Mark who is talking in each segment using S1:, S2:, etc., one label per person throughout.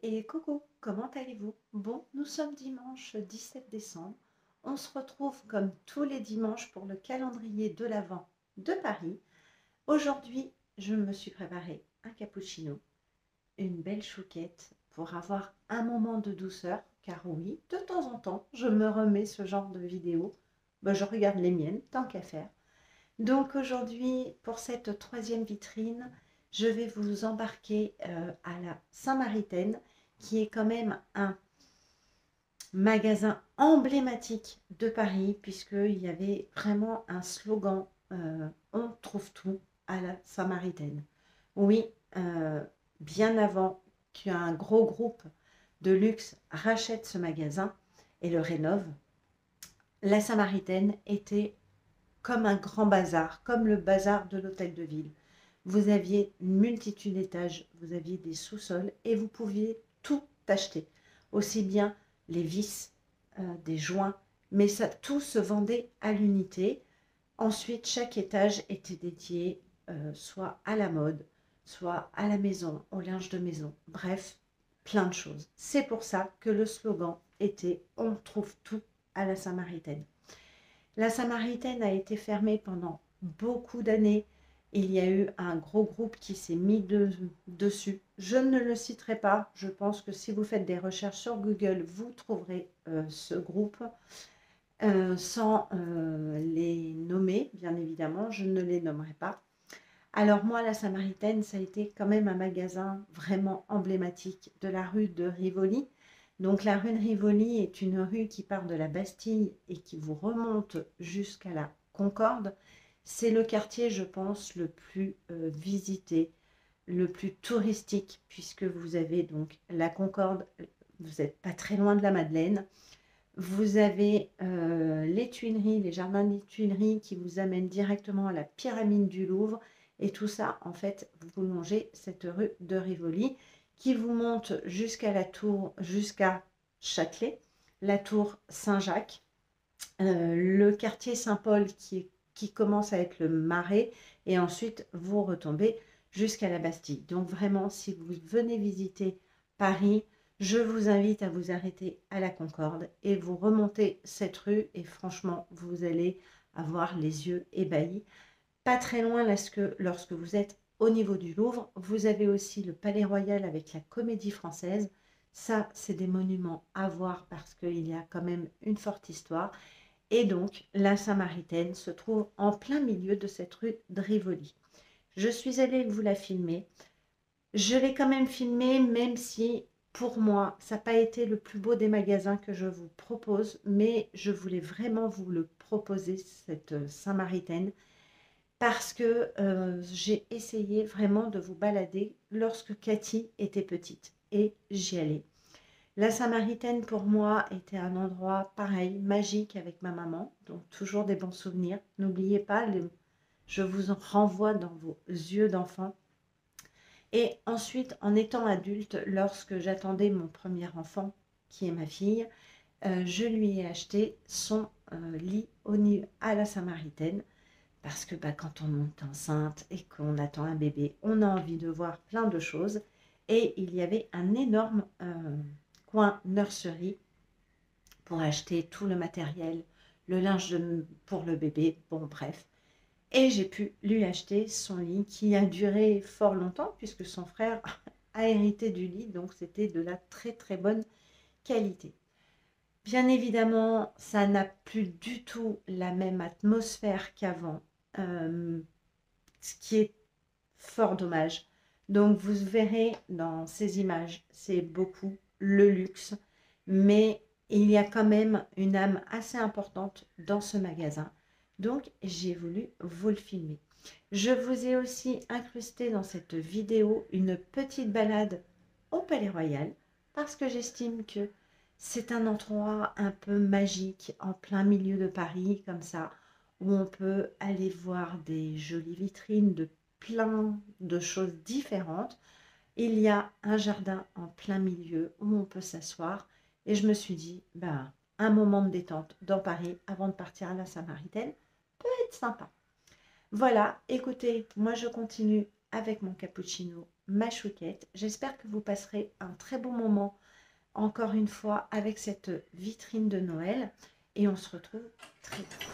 S1: Et coucou, comment allez-vous? Bon, nous sommes dimanche 17 décembre. On se retrouve comme tous les dimanches pour le calendrier de l'Avent de Paris. Aujourd'hui, je me suis préparé un cappuccino, une belle chouquette pour avoir un moment de douceur. Car oui, de temps en temps, je me remets ce genre de vidéo. Ben, je regarde les miennes, tant qu'à faire. Donc aujourd'hui, pour cette troisième vitrine, je vais vous embarquer à la Saint-Maritaine, qui est quand même un magasin emblématique de Paris, puisqu'il y avait vraiment un slogan On trouve tout à la Saint-Maritaine. Oui, bien avant qu'un gros groupe de luxe rachète ce magasin et le rénove, la Saint-Maritaine était comme un grand bazar, comme le bazar de l'hôtel de ville. Vous aviez une multitude d'étages, vous aviez des sous-sols et vous pouviez tout acheter. Aussi bien les vis, des joints, mais ça, tout se vendait à l'unité. Ensuite, chaque étage était dédié soit à la mode, soit à la maison, au linge de maison. Bref, plein de choses. C'est pour ça que le slogan était On trouve tout à la Samaritaine. La Samaritaine a été fermée pendant beaucoup d'années. Il y a eu un gros groupe qui s'est mis dessus. Je ne le citerai pas. Je pense que si vous faites des recherches sur Google, vous trouverez ce groupe. Sans les nommer, bien évidemment, je ne les nommerai pas. Alors moi, la Samaritaine, ça a été quand même un magasin vraiment emblématique de la rue de Rivoli. Donc la rue de Rivoli est une rue qui part de la Bastille et qui vous remonte jusqu'à la Concorde. C'est le quartier, je pense, le plus visité, le plus touristique, puisque vous avez donc la Concorde, vous n'êtes pas très loin de la Madeleine. Vous avez les Tuileries, les jardins des Tuileries qui vous amènent directement à la pyramide du Louvre. Et tout ça, en fait, vous longez cette rue de Rivoli qui vous monte jusqu'à la tour, jusqu'à Châtelet, la tour Saint-Jacques, le quartier Saint-Paul qui commence à être le Marais, et ensuite vous retombez jusqu'à la Bastille. Donc vraiment, si vous venez visiter Paris, je vous invite à vous arrêter à la Concorde et vous remontez cette rue et franchement, vous allez avoir les yeux ébahis. Pas très loin, lorsque vous êtes au niveau du Louvre, vous avez aussi le Palais Royal avec la Comédie Française. Ça, c'est des monuments à voir parce qu'il y a quand même une forte histoire. Et donc, la Samaritaine se trouve en plein milieu de cette rue de Rivoli. Je suis allée vous la filmer. Je l'ai quand même filmée, même si pour moi, ça n'a pas été le plus beau des magasins que je vous propose, mais je voulais vraiment vous le proposer, cette Samaritaine, parce que j'ai essayé vraiment de vous balader lorsque Cathy était petite, et j'y allais. La Samaritaine, pour moi, était un endroit pareil, magique avec ma maman, donc toujours des bons souvenirs. N'oubliez pas, je vous en renvoie dans vos yeux d'enfant. Et ensuite, en étant adulte, lorsque j'attendais mon premier enfant, qui est ma fille, je lui ai acheté son lit à la Samaritaine. Parce que quand on monte enceinte et qu'on attend un bébé, on a envie de voir plein de choses. Et il y avait un énorme coin nurserie pour acheter tout le matériel, le linge pour le bébé, bon bref. Et j'ai pu lui acheter son lit qui a duré fort longtemps puisque son frère a hérité du lit, donc c'était de la très très bonne qualité. Bien évidemment, ça n'a plus du tout la même atmosphère qu'avant, ce qui est fort dommage. Donc vous verrez dans ces images, c'est beaucoup le luxe, mais il y a quand même une âme assez importante dans ce magasin. Donc j'ai voulu vous le filmer. Je vous ai aussi incrusté dans cette vidéo une petite balade au Palais Royal parce que j'estime que c'est un endroit un peu magique en plein milieu de Paris comme ça où on peut aller voir des jolies vitrines de plein de choses différentes. Il y a un jardin en plein milieu où on peut s'asseoir et je me suis dit, un moment de détente dans Paris avant de partir à la Samaritaine peut être sympa. Voilà, écoutez, moi je continue avec mon cappuccino ma chouquette. J'espère que vous passerez un très bon moment, encore une fois, avec cette vitrine de Noël. Et on se retrouve très vite.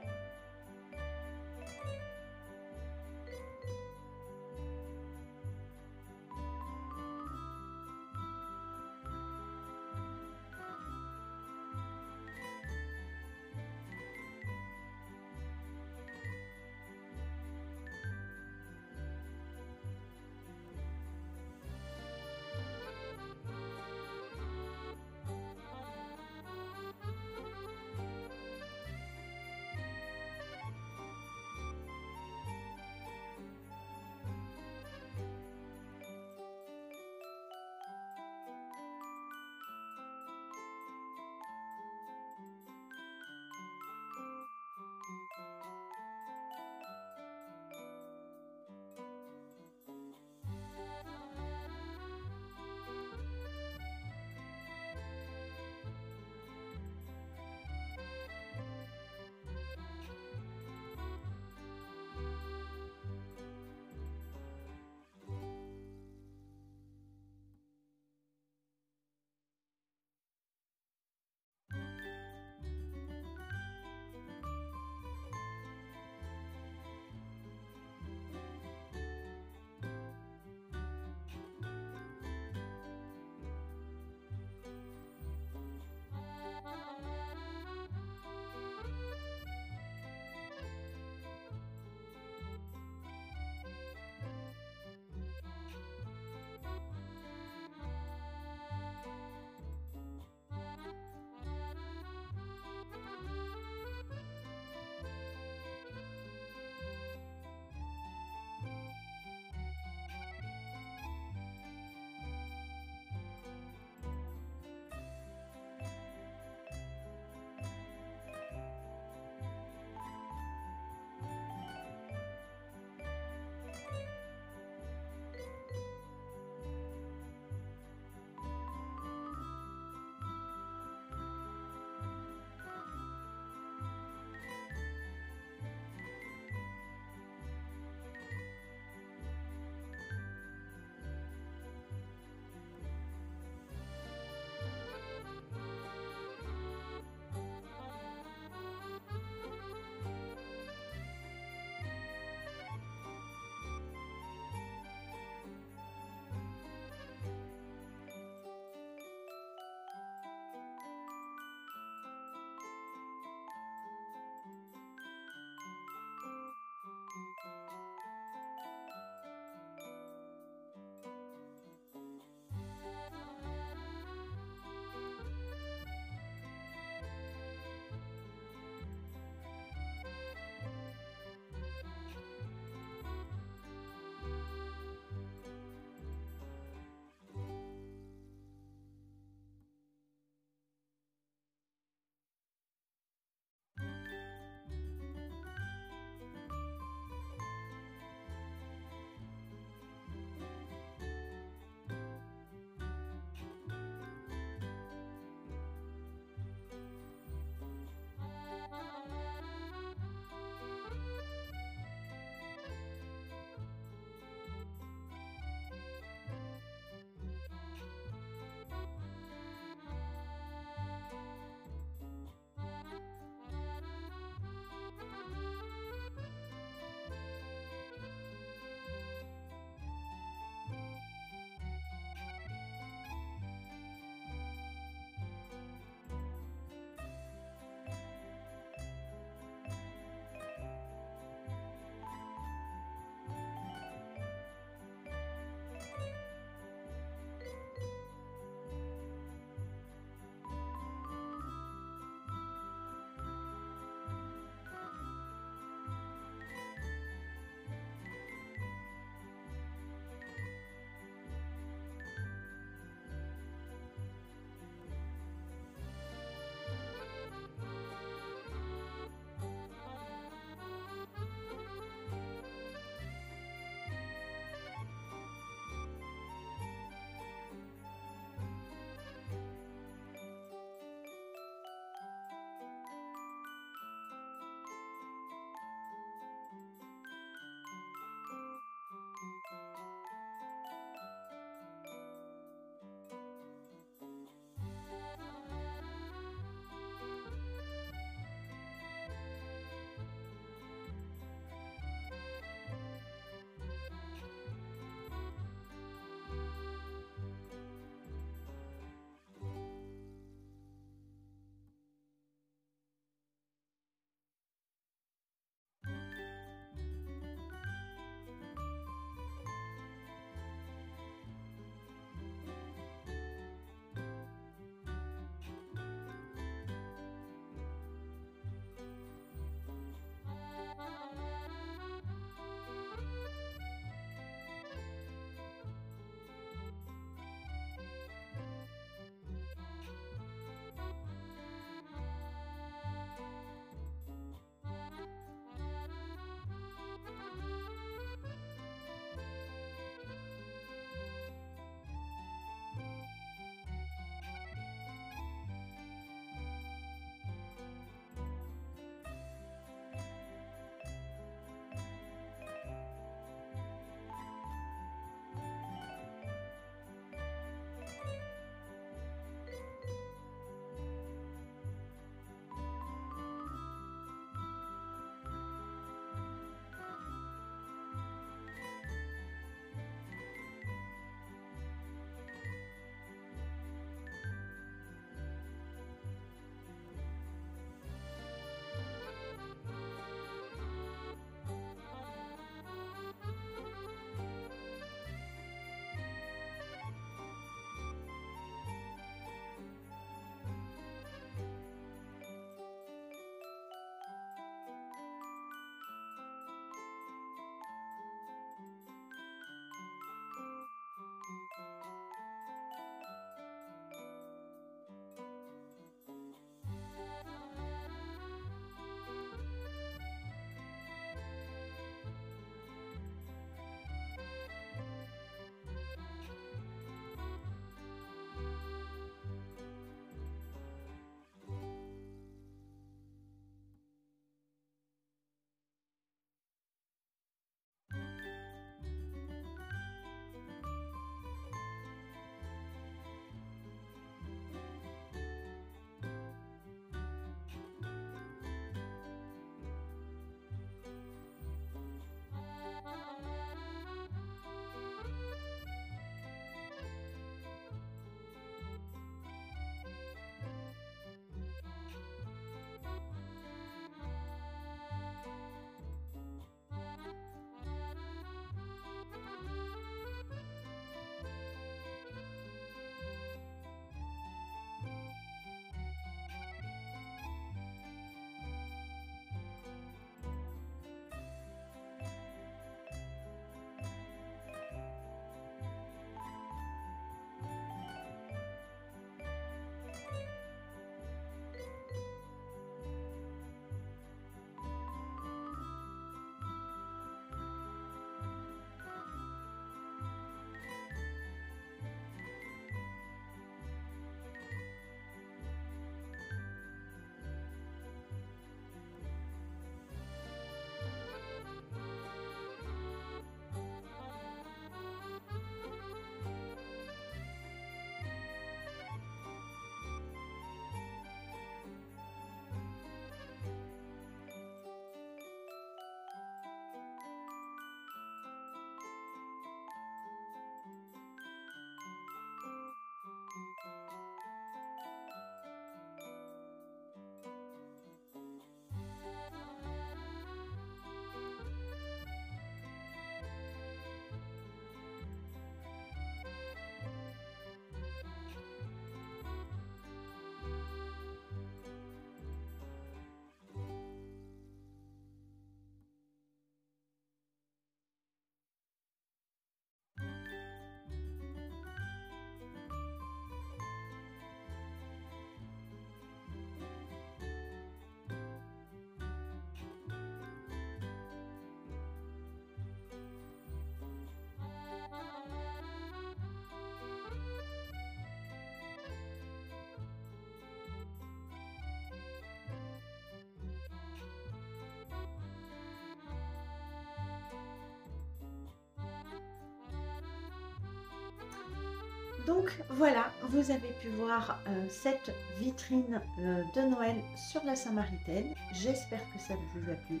S1: Donc voilà, vous avez pu voir cette vitrine de Noël sur la Samaritaine. J'espère que ça vous a plu.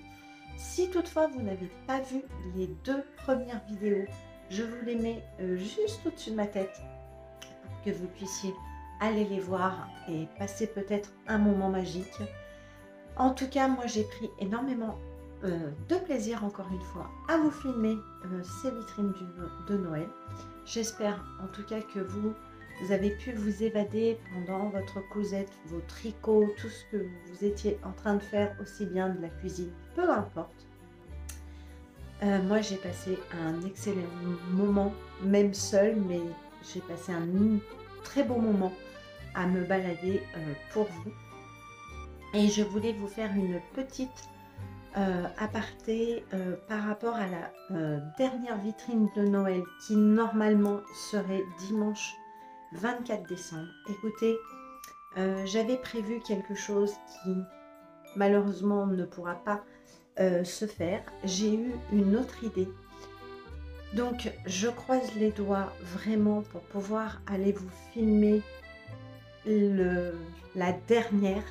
S1: Si toutefois vous n'avez pas vu les 2 premières vidéos, je vous les mets juste au-dessus de ma tête pour que vous puissiez aller les voir et passer peut-être un moment magique. En tout cas, moi j'ai pris énormément de plaisir encore une fois à vous filmer ces vitrines de Noël. J'espère en tout cas que vous avez pu vous évader pendant votre causette, vos tricots, tout ce que vous étiez en train de faire, aussi bien de la cuisine, peu importe. Moi j'ai passé un excellent moment, même seul, mais j'ai passé un très beau moment à me balader pour vous. Et je voulais vous faire une petite aparté par rapport à la dernière vitrine de Noël qui normalement serait dimanche 24 décembre. Écoutez, j'avais prévu quelque chose qui malheureusement ne pourra pas se faire. J'ai eu une autre idée. Donc je croise les doigts vraiment pour pouvoir aller vous filmer la dernière.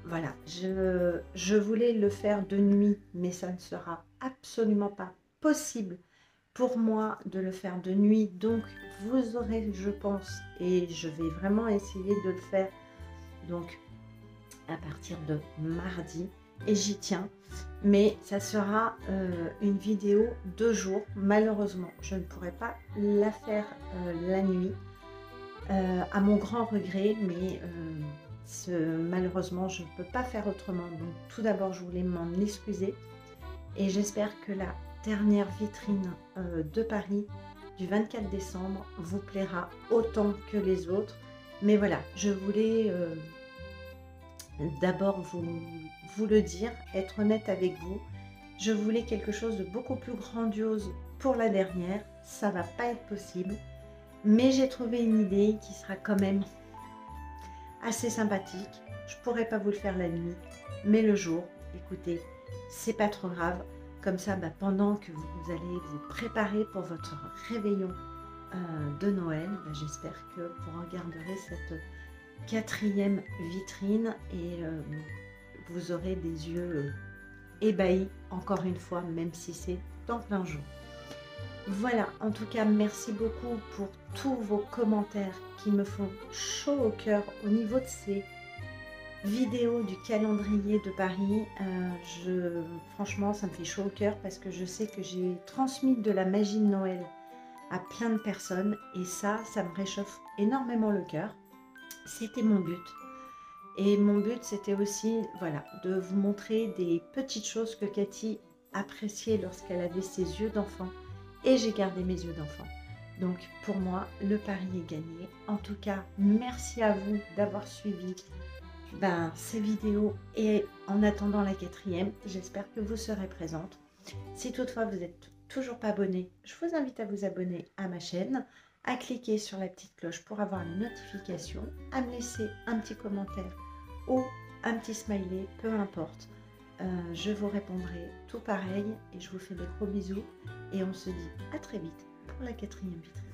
S1: Voilà, je voulais le faire de nuit, mais ça ne sera absolument pas possible pour moi de le faire de nuit. Donc, vous aurez, je pense, et je vais vraiment essayer de le faire donc à partir de mardi, et j'y tiens. Mais ça sera une vidéo 2 jours. Malheureusement, je ne pourrai pas la faire la nuit, à mon grand regret, mais malheureusement je ne peux pas faire autrement. Donc tout d'abord je voulais m'en excuser et j'espère que la dernière vitrine de Paris du 24 décembre vous plaira autant que les autres. Mais voilà, je voulais d'abord vous le dire, être honnête avec vous. Je voulais quelque chose de beaucoup plus grandiose pour la dernière. Ça va pas être possible, mais j'ai trouvé une idée qui sera quand même assez sympathique. Je pourrais pas vous le faire la nuit, mais le jour, écoutez, c'est pas trop grave. Comme ça, pendant que vous allez vous préparer pour votre réveillon de Noël, j'espère que vous regarderez cette 4e vitrine et vous aurez des yeux ébahis encore une fois, même si c'est en plein jour. Voilà, en tout cas, merci beaucoup pour tous vos commentaires qui me font chaud au cœur au niveau de ces vidéos du calendrier de Paris. Franchement, ça me fait chaud au cœur parce que je sais que j'ai transmis de la magie de Noël à plein de personnes et ça me réchauffe énormément le cœur. C'était mon but. Et mon but, c'était aussi, voilà, de vous montrer des petites choses que Cathy appréciait lorsqu'elle avait ses yeux d'enfant. Et j'ai gardé mes yeux d'enfant. Donc pour moi, le pari est gagné. En tout cas, merci à vous d'avoir suivi ces vidéos. Et en attendant la 4e, j'espère que vous serez présente. Si toutefois vous n'êtes toujours pas abonné, je vous invite à vous abonner à ma chaîne, à cliquer sur la petite cloche pour avoir les notifications, à me laisser un petit commentaire ou un petit smiley, peu importe. Je vous répondrai tout pareil et je vous fais des gros bisous et on se dit à très vite pour la 4e vitrine.